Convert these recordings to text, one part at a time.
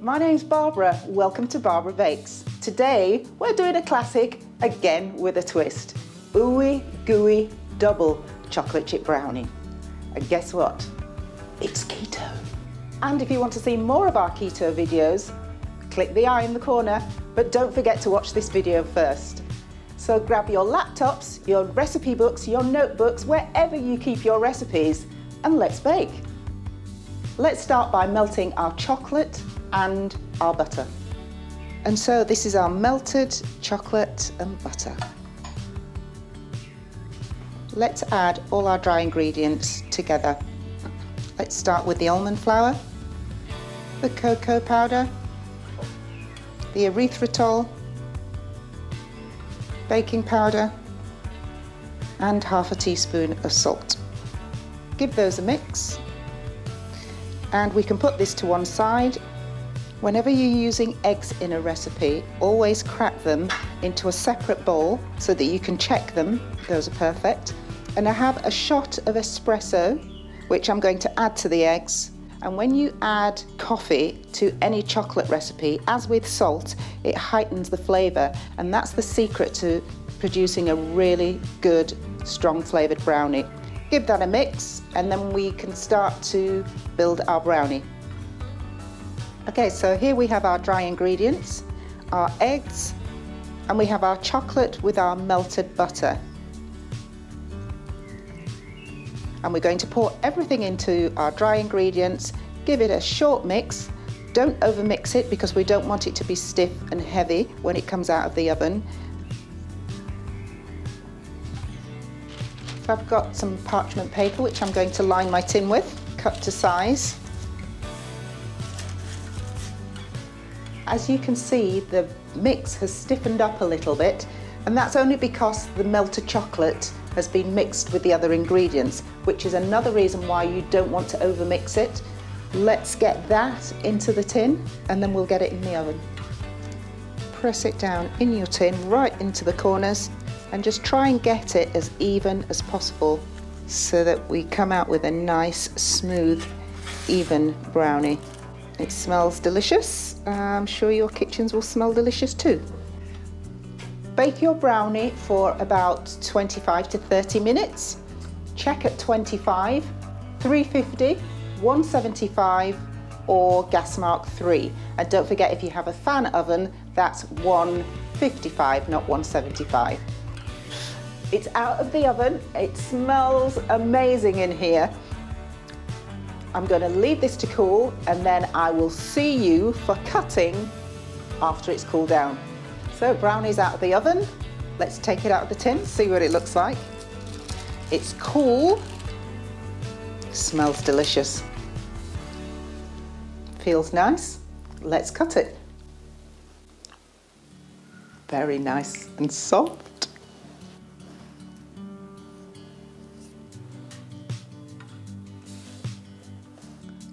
My name's Barbara. Welcome to Barbara Bakes. Today we're doing a classic again with a twist. Ooey gooey double chocolate chip brownie. And guess what? It's keto. And if you want to see more of our keto videos, click the eye in the corner, but don't forget to watch this video first. So grab your laptops, your recipe books, your notebooks, wherever you keep your recipes, and let's bake. Let's start by melting our chocolate and our butter. And so this is our melted chocolate and butter. Let's add all our dry ingredients together. Let's start with the almond flour, the cocoa powder, the erythritol, baking powder, and half a teaspoon of salt. Give those a mix, and we can put this to one side. Whenever you're using eggs in a recipe, always crack them into a separate bowl so that you can check them. Those are perfect. And I have a shot of espresso, which I'm going to add to the eggs. And when you add coffee to any chocolate recipe, as with salt, it heightens the flavour, and that's the secret to producing a really good, strong flavoured brownie. Give that a mix, and then we can start to build our brownie. Okay, so here we have our dry ingredients, our eggs, and we have our chocolate with our melted butter. And we're going to pour everything into our dry ingredients, give it a short mix. Don't overmix it because we don't want it to be stiff and heavy when it comes out of the oven. So I've got some parchment paper which I'm going to line my tin with, cut to size. As you can see, the mix has stiffened up a little bit, and that's only because the melted chocolate has been mixed with the other ingredients, which is another reason why you don't want to overmix it. Let's get that into the tin, and then we'll get it in the oven. Press it down in your tin, right into the corners, and just try and get it as even as possible so that we come out with a nice, smooth, even brownie. It smells delicious. I'm sure your kitchens will smell delicious too. Bake your brownie for about 25 to 30 minutes. Check at 25, 350, 175 or gas mark 3. And don't forget, if you have a fan oven, that's 155, not 175. It's out of the oven. It smells amazing in here. I'm going to leave this to cool, and then I will see you for cutting after it's cooled down. So brownie's out of the oven. Let's take it out of the tin, see what it looks like. It's cool. Smells delicious. Feels nice. Let's cut it. Very nice and soft.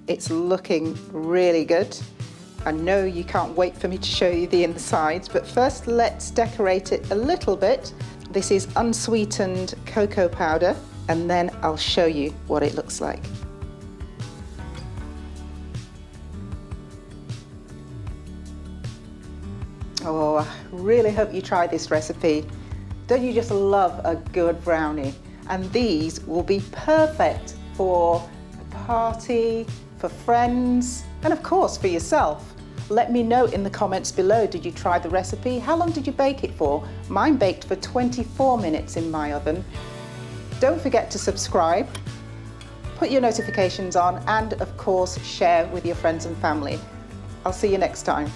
It's looking really good. I know you can't wait for me to show you the insides, but first let's decorate it a little bit. This is unsweetened cocoa powder, and then I'll show you what it looks like. Oh, I really hope you try this recipe. Don't you just love a good brownie? And these will be perfect for a party, for friends, and of course for yourself. Let me know in the comments below, did you try the recipe? How long did you bake it for? Mine baked for 24 minutes in my oven. Don't forget to subscribe, put your notifications on, and of course share with your friends and family. I'll see you next time.